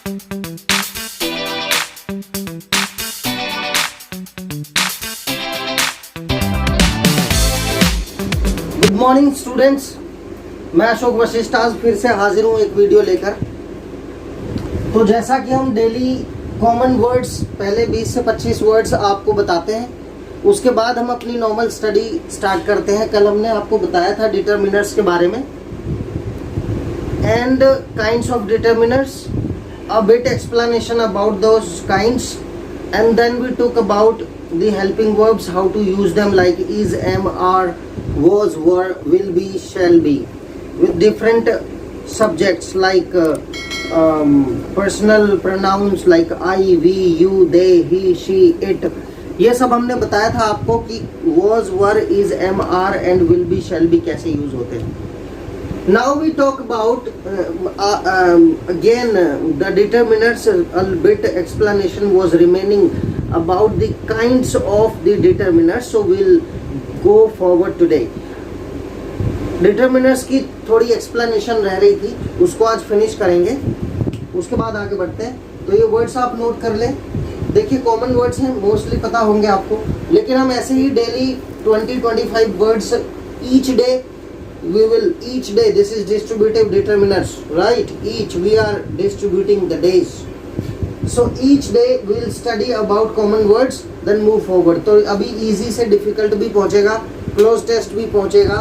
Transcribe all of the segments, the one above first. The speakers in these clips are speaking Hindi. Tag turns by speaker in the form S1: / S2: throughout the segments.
S1: गुड मॉर्निंग स्टूडेंट्स, मैं अशोक वशिष्ठ आज फिर से हाजिर हूँ एक वीडियो लेकर। तो जैसा कि हम डेली कॉमन वर्ड्स पहले 20 से 25 वर्ड्स आपको बताते हैं, उसके बाद हम अपनी नॉर्मल स्टडी स्टार्ट करते हैं। कल हमने आपको बताया था डिटर्मिनर्स के बारे में and kinds of determiners, a bit explanation about those kinds, and then we took about the helping verbs, how to use them, like is, am, are, was, were, will be, shall be, with different subjects like personal pronouns like I, we, you, they, he, she, it. ये सब हमने बताया था आपको कि was, were, is, am, are and will be, shall be कैसे यूज होते हैं। Now we talk about again the determinants. A bit explanation was remaining about the kinds of the determinants, so we'll go forward today. Determinants की थोड़ी explanation रह रही थी, उसको आज finish करेंगे, उसके बाद आगे बढ़ते हैं। तो ये words आप नोट कर लें। देखिए common words हैं, mostly पता होंगे आपको, लेकिन हम ऐसे ही daily 20-25 words each day we will, each day, this is distributive determinants, right? Each we are distributing the days, so each day we will study about common words, then move forward. तो अभी easy से difficult भी पहुंचेगा, close test भी पहुंचेगा,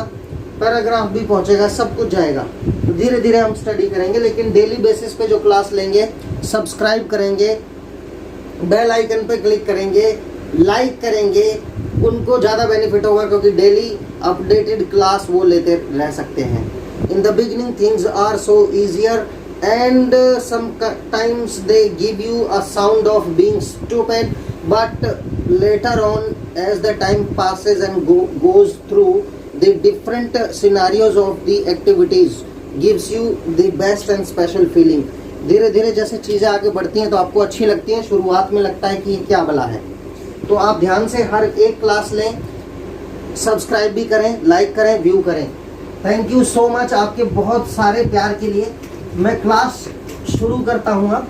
S1: पैराग्राफ भी पहुंचेगा, सब कुछ जाएगा। तो धीरे धीरे हम स्टडी करेंगे, लेकिन डेली बेसिस पे जो क्लास लेंगे, सब्सक्राइब करेंगे, बेल आइकन पे क्लिक करेंगे, लाइक करेंगे, उनको ज़्यादा बेनिफिट होगा, क्योंकि डेली अपडेटेड क्लास वो लेते रह सकते हैं। In the beginning things are so easier and sometimes they give you a sound of being stupid, but later on as the time passes and goes through the different scenarios of the activities gives you the best and special feeling. धीरे धीरे जैसे चीज़ें आगे बढ़ती हैं तो आपको अच्छी लगती हैं, शुरुआत में लगता है कि ये क्या भला है। तो आप ध्यान से हर एक क्लास लें, सब्सक्राइब भी करें, लाइक करें, व्यू करें। थैंक यू सो मच आपके बहुत सारे प्यार के लिए। मैं क्लास शुरू करता हूँ अब।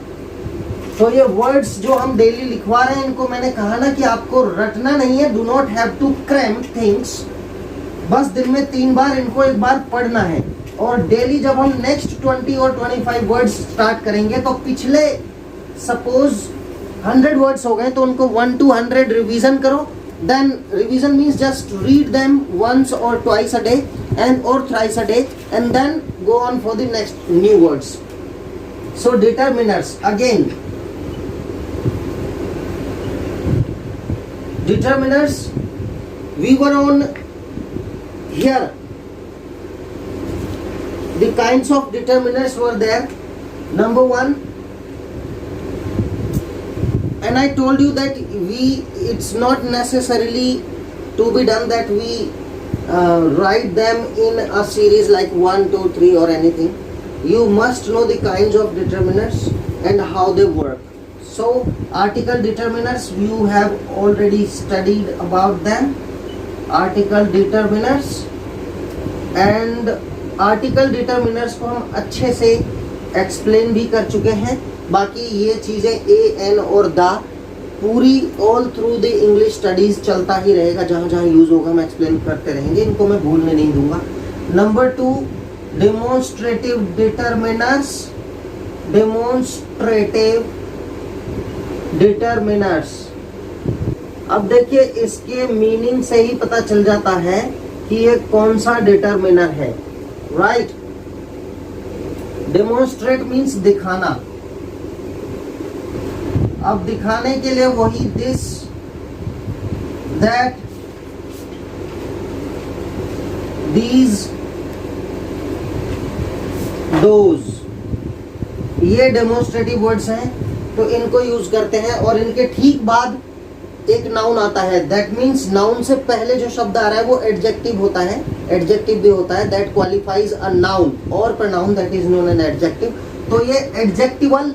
S1: तो ये वर्ड्स जो हम डेली लिखवा रहे हैं, इनको मैंने कहा ना कि आपको रटना नहीं है, do not have to cram things, बस दिन में 3 बार इनको एक बार पढ़ना है। और डेली जब हम नेक्स्ट 20 और 25 वर्ड्स स्टार्ट करेंगे, तो पिछले सपोज 100 वर्ड्स हो गए तो उनको 1 to 100 रिवीजन करो। Then revision means just read them once or twice a day and or thrice a day, and then go on for the next new words. So determiners again. Determiners, we were on here. The kinds of determiners were there. Number 1, and I told you that it's not necessarily to be done that we write them in a series like 1, 2, 3 or anything. You must know the kinds of determiners and how they work. So article determiners, you have already studied about them. Article determiners, and article determiners को हम अच्छे से एक्सप्लेन भी कर चुके हैं। बाकी ये चीज़ें ए, एन और द पूरी all through the English studies चलता ही रहेगा, जहाँ जहाँ यूज़ होगा हम एक्सप्लेन करते रहेंगे, इनको मैं भूलने नहीं दूंगा। Number 2, demonstrative determiners. Demonstrative determiners, अब देखिए इसके मीनिंग से ही पता चल जाता है कि ये कौन सा डिटर्मिनर है, राइट? डेमोन्स्ट्रेट मीन्स दिखाना। अब दिखाने के लिए वही दिस, दैट, दीज, दोज, ये डेमोन्स्ट्रेटिव वर्ड्स हैं, तो इनको यूज करते हैं। और इनके ठीक बाद एक नाउन आता है, दैट मीन्स नाउन से पहले जो शब्द आ रहा है वो एडजेक्टिव होता है, एडजेक्टिव भी होता है, दैट क्वालिफाइज अ नाउन और pronoun that is known an adjective. तो ये एडजेक्टिवल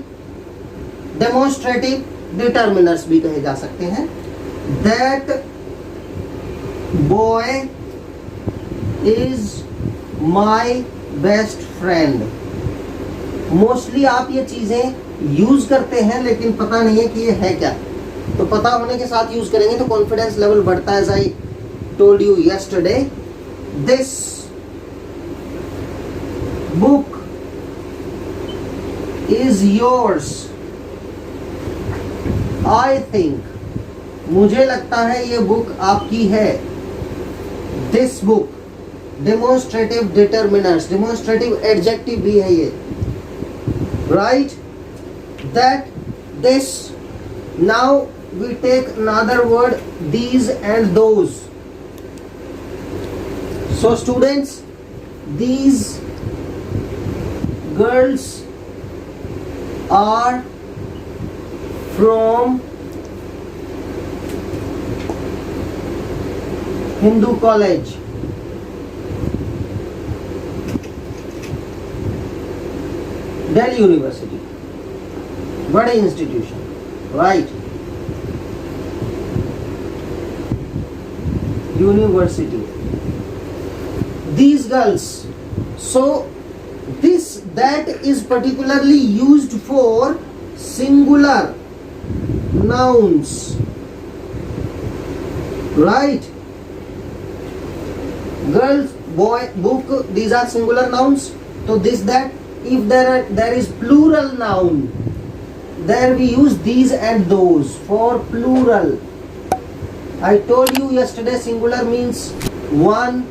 S1: डेमोन्स्ट्रेटिव डिटर्मिनर्स भी कहे जा सकते हैं। That boy is my best friend. Mostly आप ये चीजें यूज करते हैं लेकिन पता नहीं है कि ये है क्या, तो पता होने के साथ यूज करेंगे तो कॉन्फिडेंस लेवल बढ़ता है। As I told you yesterday, this book is yours, I think, मुझे लगता है ये बुक आपकी है। This book, demonstrative determiners, demonstrative adjective भी है ये, right. That, this, now we take another word, these and those. So students, these girls are from Hindu College. Delhi University, बड़े institution, right, university. These girls, so this, that is particularly used for singular nouns, right? Girls, boy, book, these are singular nouns. So this, that. If there is plural noun, there we use these and those for plural. I told you yesterday, singular means one,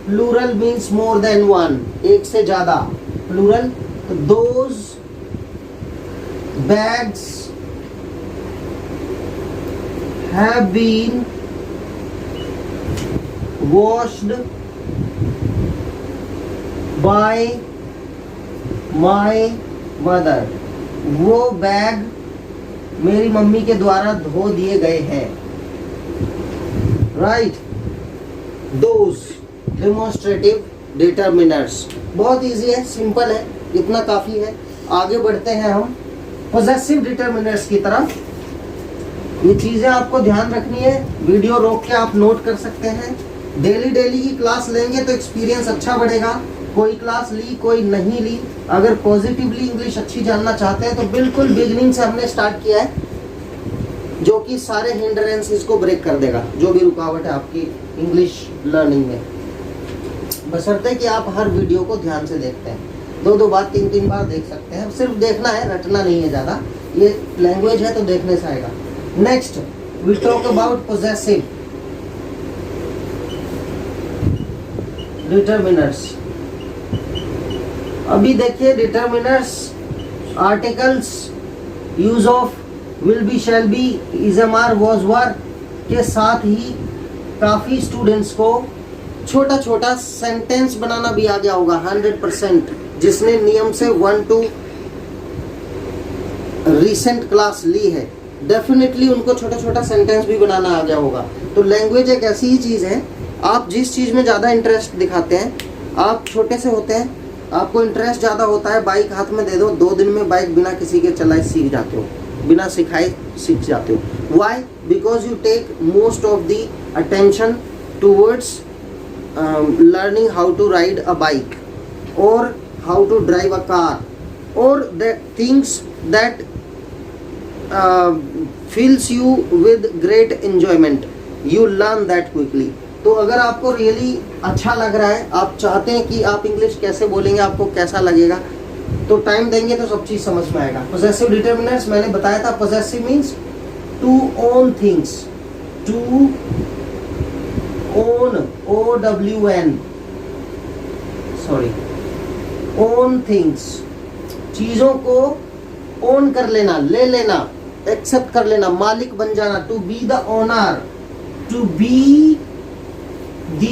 S1: plural means more than one, एक से ज़्यादा, plural. Those bags have been washed by my mother, वो बैग मेरी मम्मी के द्वारा धो दिए गए हैं, राइट। दोज, डेमोन्स्ट्रेटिव डिटर्मिनर्स, बहुत इजी है, सिंपल है, इतना काफ़ी है। आगे बढ़ते हैं हम पोजेसिव डिटर्मिनर्स की तरफ। ये चीज़ें आपको ध्यान रखनी है, वीडियो रोक के आप नोट कर सकते हैं। डेली की क्लास लेंगे तो एक्सपीरियंस अच्छा बढ़ेगा। कोई क्लास ली, कोई नहीं ली, अगर पॉजिटिवली इंग्लिश अच्छी जानना चाहते हैं तो बिल्कुल बिगिनिंग से हमने स्टार्ट किया है, जो कि सारे हिंड्रेंसेस को ब्रेक कर देगा, जो भी रुकावट है आपकी इंग्लिश लर्निंग में, बशर्ते कि आप हर वीडियो को ध्यान से देखते हैं। 2 बार 3 बार देख सकते हैं, सिर्फ देखना है, रटना नहीं है ज़्यादा, ये लैंग्वेज है तो देखने से आएगा। Next we talk about possessive determiners. अभी देखिए determiners, articles, use of will be, shall be, is am are, was were के साथ ही काफ़ी स्टूडेंट्स को छोटा छोटा सेंटेंस बनाना भी आ गया होगा 100%, जिसने नियम से 1 to रिसेंट क्लास ली है, डेफिनेटली उनको छोटा छोटा सेंटेंस भी बनाना आ गया होगा। तो लैंग्वेज एक ऐसी ही चीज़ है, आप जिस चीज़ में ज़्यादा इंटरेस्ट दिखाते हैं, आप छोटे से होते हैं, आपको इंटरेस्ट ज़्यादा होता है, बाइक हाथ में दे दो, 2 दिन में बाइक बिना किसी के चलाए सीख जाते हो, बिना सिखाए सीख जाते हो। Why? Because you take most of the attention towards learning how to ride a bike और how to drive a car और the things that fills you with great enjoyment, you learn that quickly। तो अगर आपको रियली अच्छा लग रहा है, आप चाहते हैं कि आप इंग्लिश कैसे बोलेंगे, आपको कैसा लगेगा, तो टाइम देंगे तो सब चीज़ समझ में आएगा। पोजेसिव डिटर्मिनर्स मैंने बताया था, possessive means to own things, to own, OWN, sorry, own things, चीज़ों को ओन कर लेना, ले लेना, एक्सेप्ट कर लेना, मालिक बन जाना, to be the owner, to be the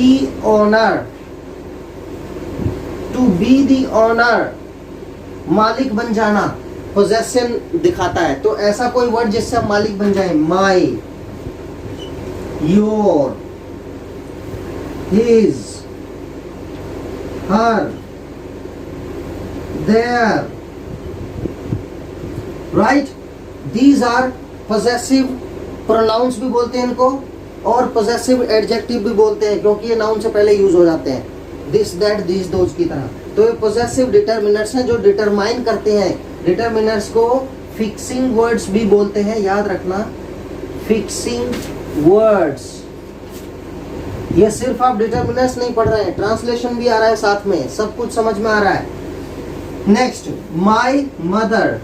S1: owner, to be the owner, मालिक बन जाना, पोजेशन दिखाता है। तो ऐसा कोई वर्ड जिससे आप मालिक बन जाए, my, your, his, her, their, right. These are possessive pronouns भी बोलते हैं इनको, और पोजेसिव एडजेक्टिव भी बोलते हैं, क्योंकि ये नाउन से पहले यूज हो जाते हैं, दिस, दैट, दीज, दोज की तरह। तो ये पोजेसिव डिटर्मिनर्स हैं जो डिटरमाइन करते हैं, डिटर्मिनर्स को फिक्सिंग वर्ड्स भी बोलते हैं, याद रखना, फिक्सिंग वर्ड्स। ये सिर्फ आप डिटरमिनर्स नहीं पढ़ रहे हैं, ट्रांसलेशन भी आ रहा है साथ में, सब कुछ समझ में आ रहा है। Next, my mother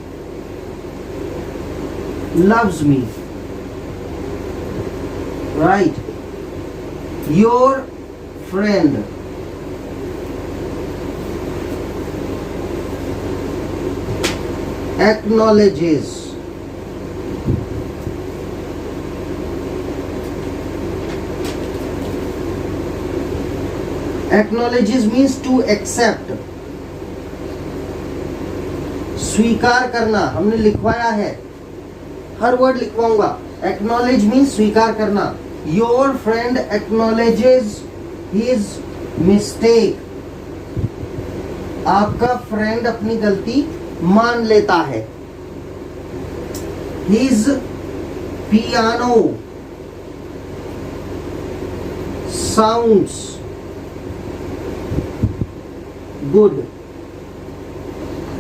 S1: loves me, right? Your friend acknowledges means to accept, स्वीकार करना, हमने लिखवाया है, हर वर्ड लिखवाऊंगा। एक्नॉलेज मीन्स स्वीकार करना। योर फ्रेंड एक्नॉलेजेज हिज मिस्टेक, आपका फ्रेंड अपनी गलती मान लेता है। His piano sounds good.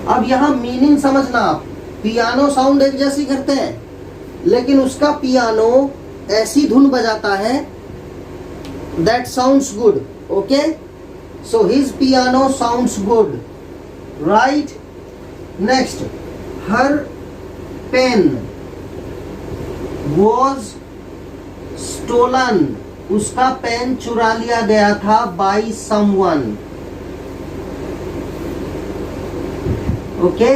S1: अब यहां मीनिंग समझना आप, पियानो साउंड एक जैसी करते हैं, लेकिन उसका पियानो ऐसी धुन बजाता है that sounds good. Okay, so his piano sounds good, right. Next, her pen was stolen, उसका पेन चुरा लिया गया था बाई समवन। ओके,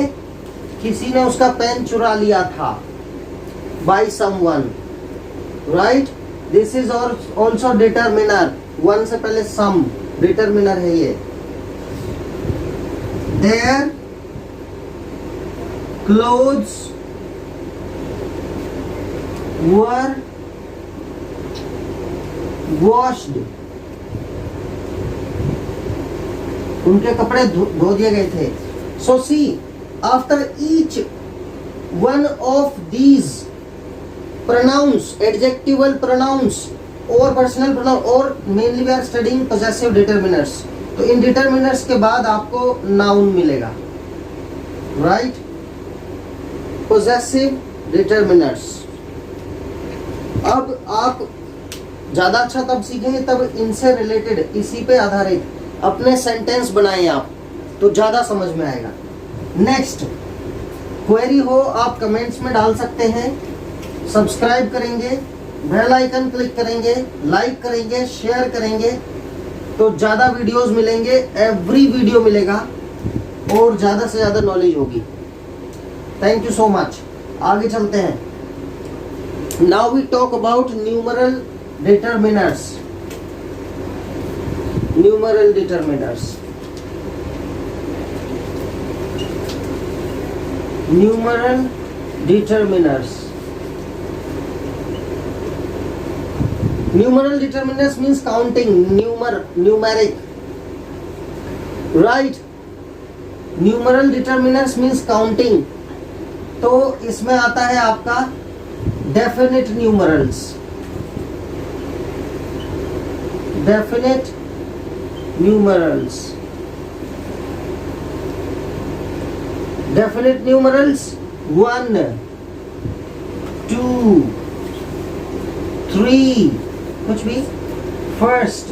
S1: किसी ने उसका पेन चुरा लिया था, by someone, right? This is also determiner, one से पहले some determiner है ये। Their clothes were washed, उनके कपड़े धो दिए गए थे। So see, after each one of these pronouns, adjectival pronouns or personal pronoun, or mainly we are studying possessive determiners, तो इन determiners के बाद आपको noun मिलेगा, right? possessive determiners। अब आप ज्यादा अच्छा तब सीखेंगे तब इनसे रिलेटेड, इसी पे आधारित अपने सेंटेंस बनाएं आप, तो ज्यादा समझ में आएगा। नेक्स्ट, क्वेरी हो आप कमेंट्स में डाल सकते हैं, सब्सक्राइब करेंगे, बेल आइकन क्लिक करेंगे, लाइक करेंगे, शेयर करेंगे, तो ज़्यादा वीडियोस मिलेंगे, एवरी वीडियो मिलेगा और ज़्यादा से ज़्यादा नॉलेज होगी। Thank you so much. आगे चलते हैं। Now we talk about numeral determiners. Numeral determiners, numeral determiners। Numeral determiners means counting, numeric, right? Numeral determiners means counting, तो इसमें आता है आपका definite numerals, definite numerals, definite numerals 1, 2, 3, कुछ भी, first,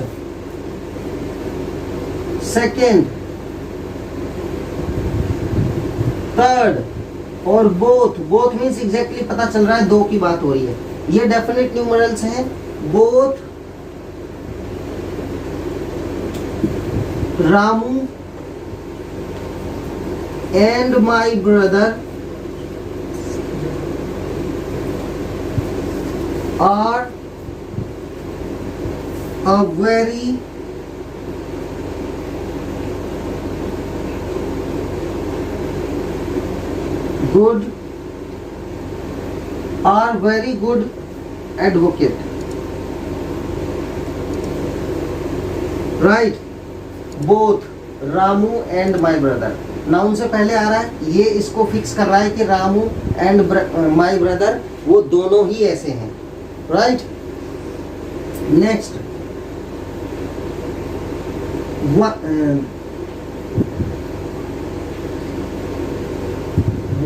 S1: second, third, और both means exactly पता चल रहा है दो की बात हो रही है। ये definite numerals हैं, both Ramu and my brother are a very good advocate, right? Both Ramu and my brother, noun से पहले आ रहा है, ये इसको फिक्स कर रहा है कि रामू एंड माई ब्रदर वो दोनों ही ऐसे हैं, right? Next,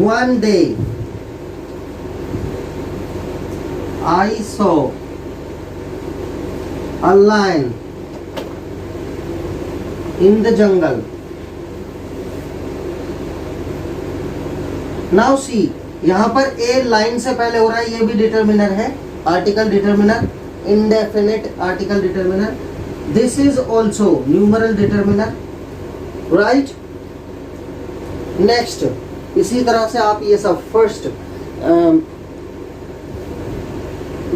S1: one day I saw a lion in the jungle. Now see, यहाँ पर ए लाइन से पहले हो रहा है, ये भी डिटर्मिनर है, article determiner, indefinite article determiner. This is also numeral determiner, right? Next, इसी तरह से आप ये सब first,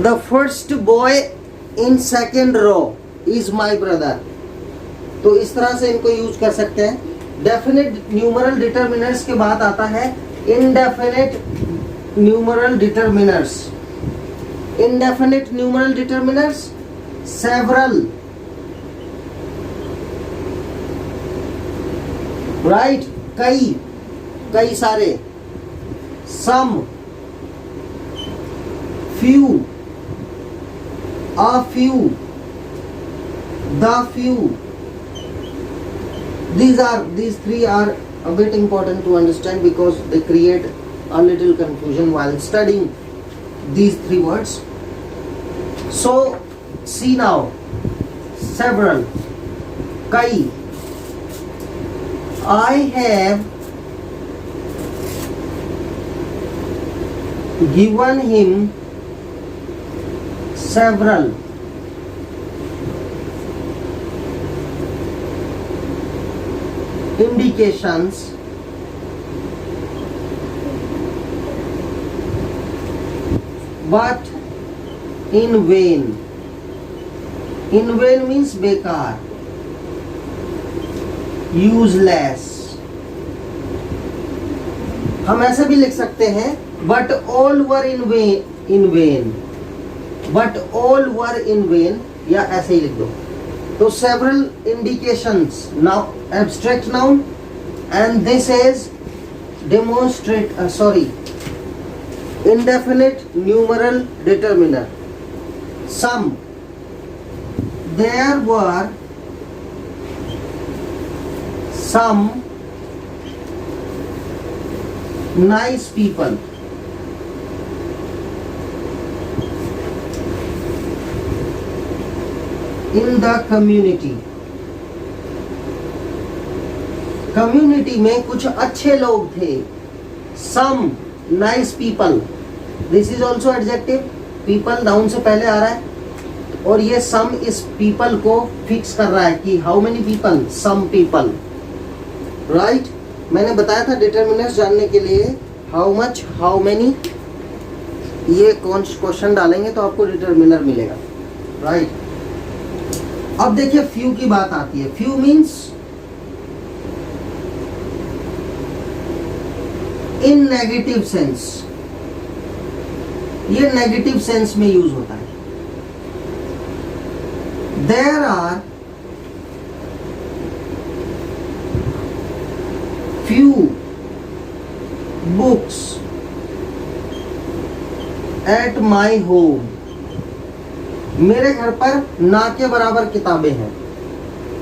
S1: the first boy in second row is my brother. तो इस तरह से इनको यूज कर सकते हैं। डेफिनेट न्यूमरल डिटर्मिनर्स के बाद आता है indefinite numeral determiners. Indefinite numeral determiners, several, right? कई सारे, some, few, a few, the few. These three are a bit important to understand because they create a little confusion while studying these three words. So see now, several, kai. I have given him several indications but in vain. In vain means बेकार, useless. हम ऐसे भी लिख सकते हैं but all were in vain, but all were in vain, या ऐसे ही लिख दो। तो several indications, now abstract noun, and this is indefinite numeral determiner. Some, there were some nice people. In the community. Community में कुछ अच्छे लोग थे। Some nice people. This is also adjective. People noun से पहले आ रहा है और ये some इस people को फिक्स कर रहा है कि how many people? Some people. Right? मैंने बताया था डिटर्मिनर्स जानने के लिए how much, how many, ये क्वेश्चन डालेंगे तो आपको डिटर्मिनर मिलेगा। Right? अब देखिए few की बात आती है। Few means in negative sense, ये नेगेटिव सेंस में यूज होता है। There are few books at my home. मेरे घर पर ना के बराबर किताबें हैं।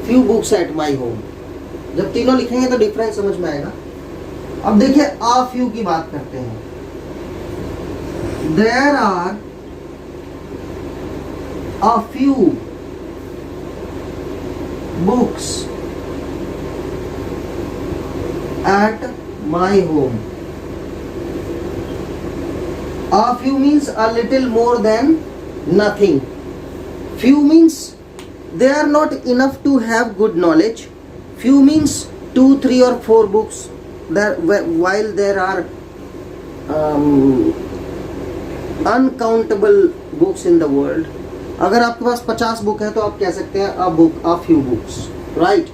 S1: Few books at my home. जब तीनों लिखेंगे तो डिफरेंस समझ में आएगा। अब देखिए a few की बात करते हैं। There are a few books at my home. A few means a little more than nothing. Few means they are not enough to have good knowledge. Few means 2, 3 or 4 books. While there are uncountable books in the world. अगर आपके पास 50 बुक है तो आप कह सकते हैं a few books, right?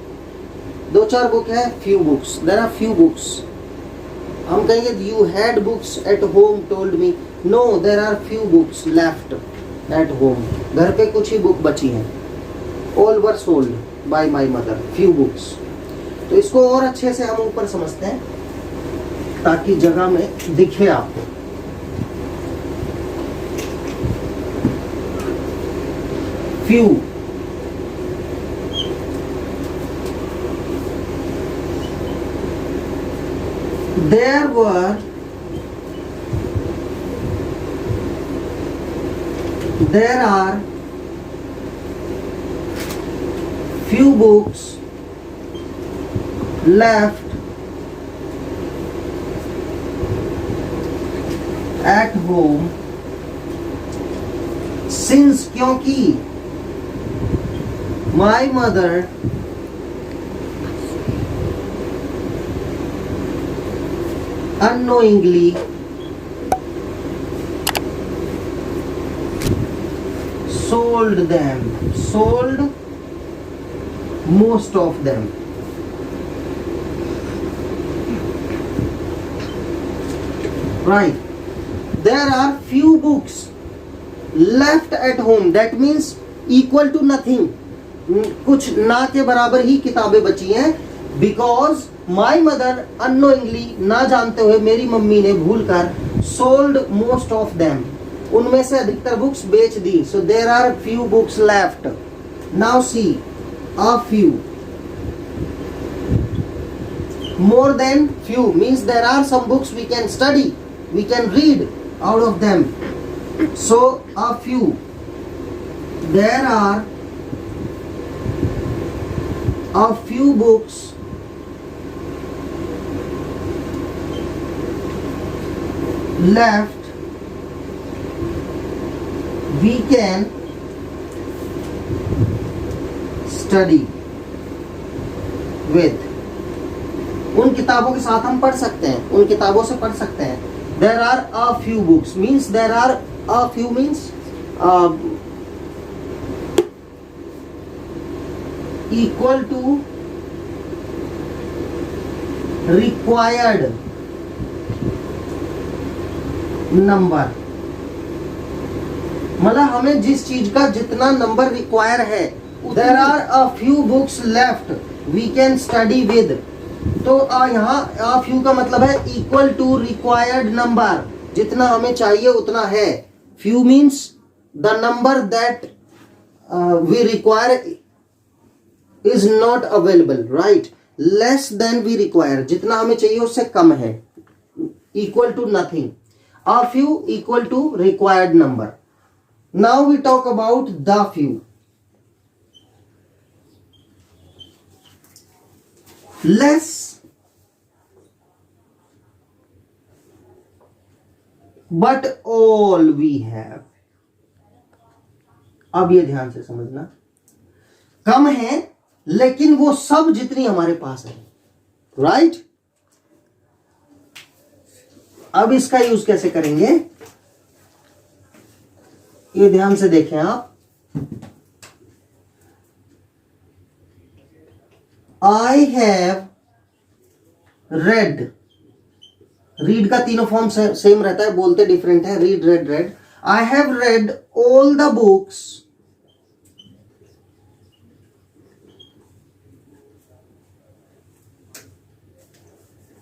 S1: 2-4 book है, few books. There are few books. हम कहेंगे you had books at home told me. No, there are few books left at home. घर पे कुछ ही बुक बची हैं। All were sold by my mother. Few books. तो इसको और अच्छे से हम ऊपर समझते हैं ताकि जगह में दिखे आपको। Few. There were There are few books left at home since क्योंकि my mother unknowingly sold most of them. Right. There are few books left at home. That means equal to nothing. कुछ ना के बराबर ही किताबें बची हैं. Because my mother unknowingly, ना जानते हुए मेरी मम्मी ने भूलकर sold most of them. उनमें से अधिकतर बुक्स बेच दी. So there are few books left. Now see, a few. More than few means there are some books we can study, we can read out of them. So a few. There are a few books left we can study with. उन किताबों के साथ हम पढ़ सकते हैं, उन किताबों से पढ़ सकते हैं. There are a few books means there are a few means equal to required number. मतलब हमें जिस चीज का जितना नंबर रिक्वायर है. There are a few books left we can study with. तो यहाँ a few का मतलब है equal to required number. जितना हमें चाहिए उतना है. Few means the number that we require is not available, right? Less than we require. जितना हमें चाहिए उससे कम है. Equal to nothing. A few equal to required number. Now we talk about the few. Less but all we have. अब ये ध्यान से समझना. कम है लेकिन वो सब जितनी हमारे पास है. राइट? अब इसका यूज कैसे करेंगे ये ध्यान से देखें आप. I have read. रीड का तीनों फॉर्म सेम रहता है, बोलते डिफरेंट है. Read, red, red. I have read all the books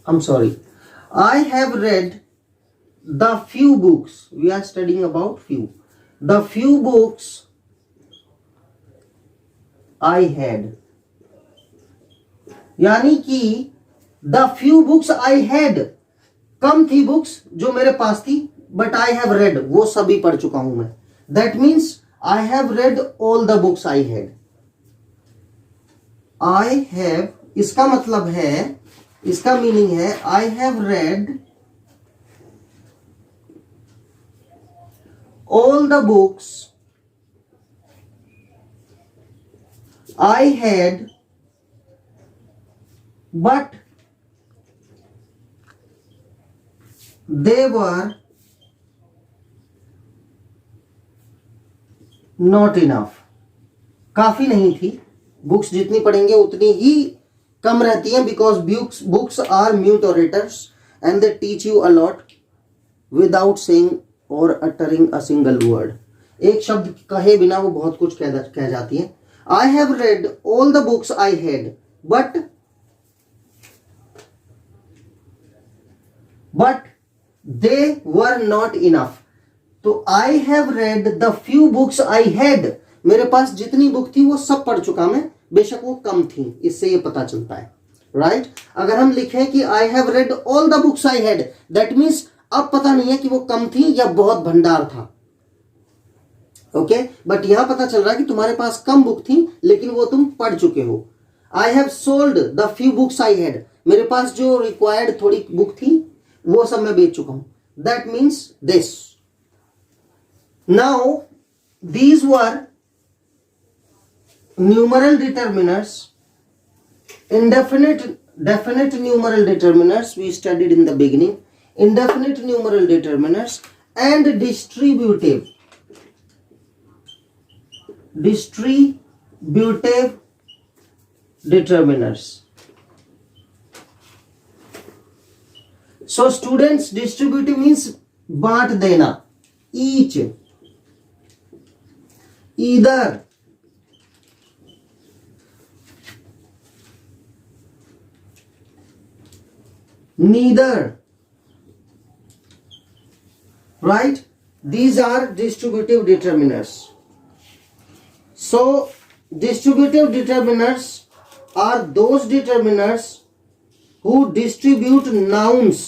S1: I'm sorry. I have read the few books. We are studying about few. The few books I had. यानी कि the few books I had, कम थी बुक्स जो मेरे पास थी, बट आई हैव रेड, वो सभी पढ़ चुका हूं मैं. That means I have read all the books I had. I have, इसका मतलब है, इसका मीनिंग है I have read all the books I had but they were not enough. काफी नहीं थी. बुक्स जितनी पढ़ेंगे उतनी ही कम रहती हैं, because books are mute orators and they teach you a lot without saying or uttering a single word. एक शब्द कहे बिना वो बहुत कुछ कह जाती हैं. I have read all the books I had but they were not enough. तो I have read the few books I had. मेरे पास जितनी बुक थी वो सब पढ़ चुका मैं, बेशक वो कम थी. इससे ये पता चलता है. राइट? अगर हम लिखें कि I have read all the books I had, that means अब पता नहीं है कि वो कम थी या बहुत भंडार था. ओके, बट यहां पता चल रहा है कि तुम्हारे पास कम बुक थी लेकिन वो तुम पढ़ चुके हो। I have sold the few books I had, मेरे पास जो रिक्वायर्ड थोड़ी बुक थी वो सब मैं बेच चुका हूं। That means this. Now these were numeral determiners, indefinite, definite numeral determiners we studied in the beginning, indefinite numeral determiners and distributive determiners. So students, distributive means बांट देना, each, either, neither, right? These are distributive determiners. So distributive determiners are those determiners who distribute nouns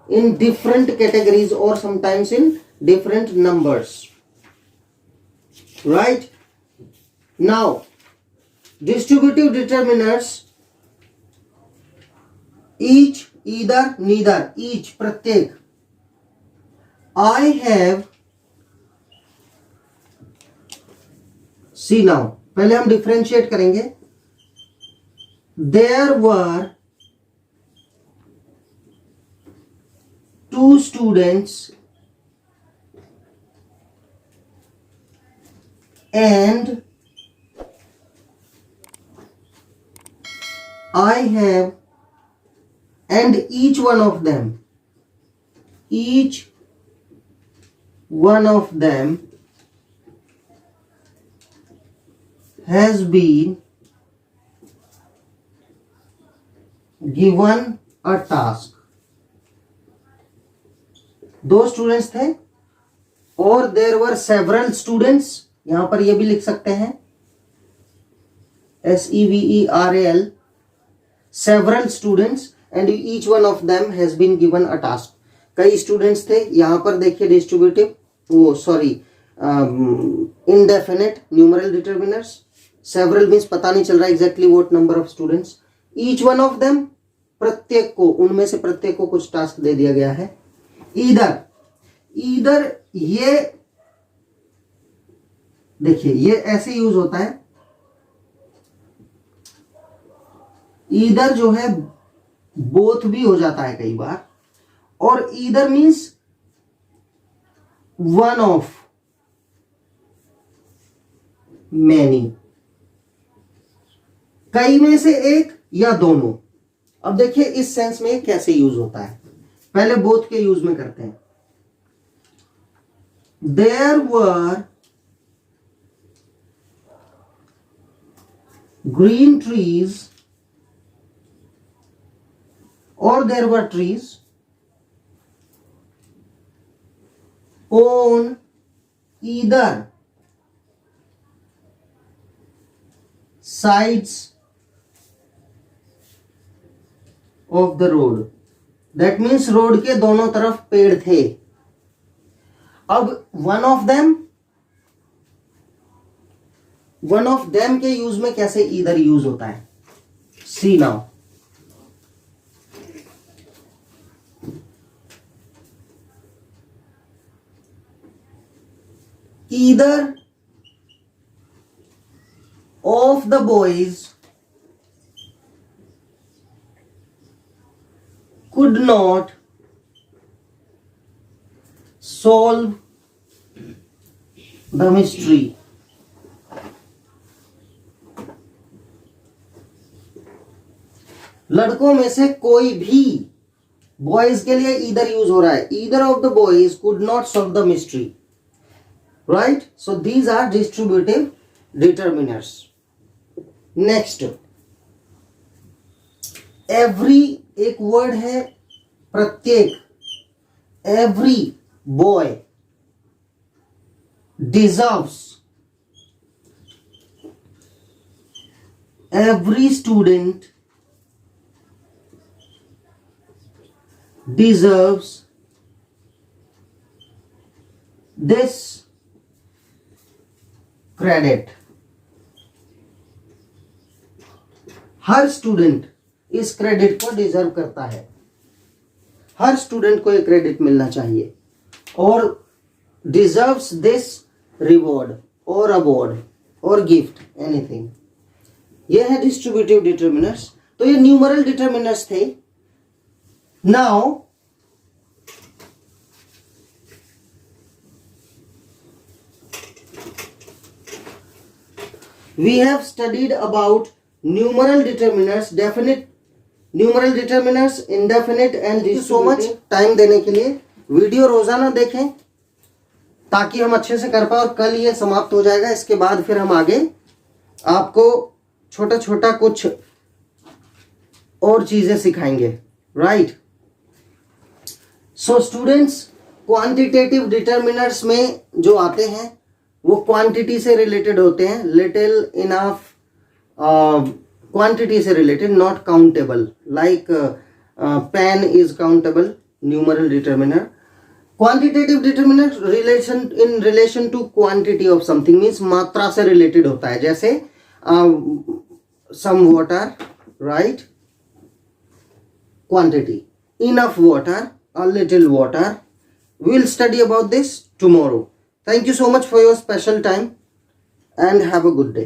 S1: in different categories or sometimes in different numbers, right? Now distributive determiners, each, either, neither, each प्रत्येक, I have, see now पहले हम डिफरेंशिएट करेंगे। There were 2 students and I have, and each one of them has been given a task. 2 students थे और देयर वर सेवरल स्टूडेंट्स, यहां पर ये भी लिख सकते हैं SEVERAL, several students and each one of them has been given a task. कई स्टूडेंट्स थे, यहां पर देखिए डिस्ट्रीब्यूटिव, वो sorry indefinite numeral determiners, several means पता नहीं चल रहा exactly what number of students, each one of them प्रत्येक को, उनमें से प्रत्येक को कुछ टास्क दे दिया गया है। ईदर ये देखिए ये ऐसे यूज होता है, ईदर जो है बोथ भी हो जाता है कई बार, और either means one of many, कई में से एक या दोनों। अब देखिए इस सेंस में कैसे यूज होता है, पहले बोथ के यूज में करते हैं। There were green trees or there were trees on either sides of the road. That means road के दोनों तरफ पेड़ थे। अब one of them के यूज में कैसे इधर यूज होता है, see now. Either of the boys could not solve the mystery. लड़कों में से कोई भी, बॉयज के लिए इधर यूज हो रहा है, either of the boys could not solve the mystery, right? So these are distributive determiners. Next, every एक वर्ड है प्रत्येक, every boy deserves, every student deserves this credit. Her student इस क्रेडिट को डिजर्व करता है, हर स्टूडेंट को ये क्रेडिट मिलना चाहिए और डिजर्व्स दिस रिवॉर्ड और अवार्ड और गिफ्ट एनीथिंग। ये है डिस्ट्रीब्यूटिव डिटर्मिनर्स। तो ये न्यूमरल डिटर्मिनर्स थे। Now we have studied about numeral determinants, definite numeral determinants, indefinite and distributive। so much time देने के लिए। वीडियो रोजाना देखें ताकि हम अच्छे से कर पाए और कल ये समाप्त हो जाएगा। इसके बाद फिर हम आगे आपको छोटा छोटा कुछ और चीजें सिखाएंगे, right. So students, quantitative determiners में जो आते हैं वो क्वांटिटी से रिलेटेड होते हैं, लिटिल इनफ क्वांटिटी से related, not countable. Like pen is countable, numeral determiner. Quantitative determiner relation to quantity of something means मात्रा से रिलेटेड होता है, जैसे some water, right, quantity, enough water, a little water. We will study about this tomorrow. Thank you so much for your special time and have a good day.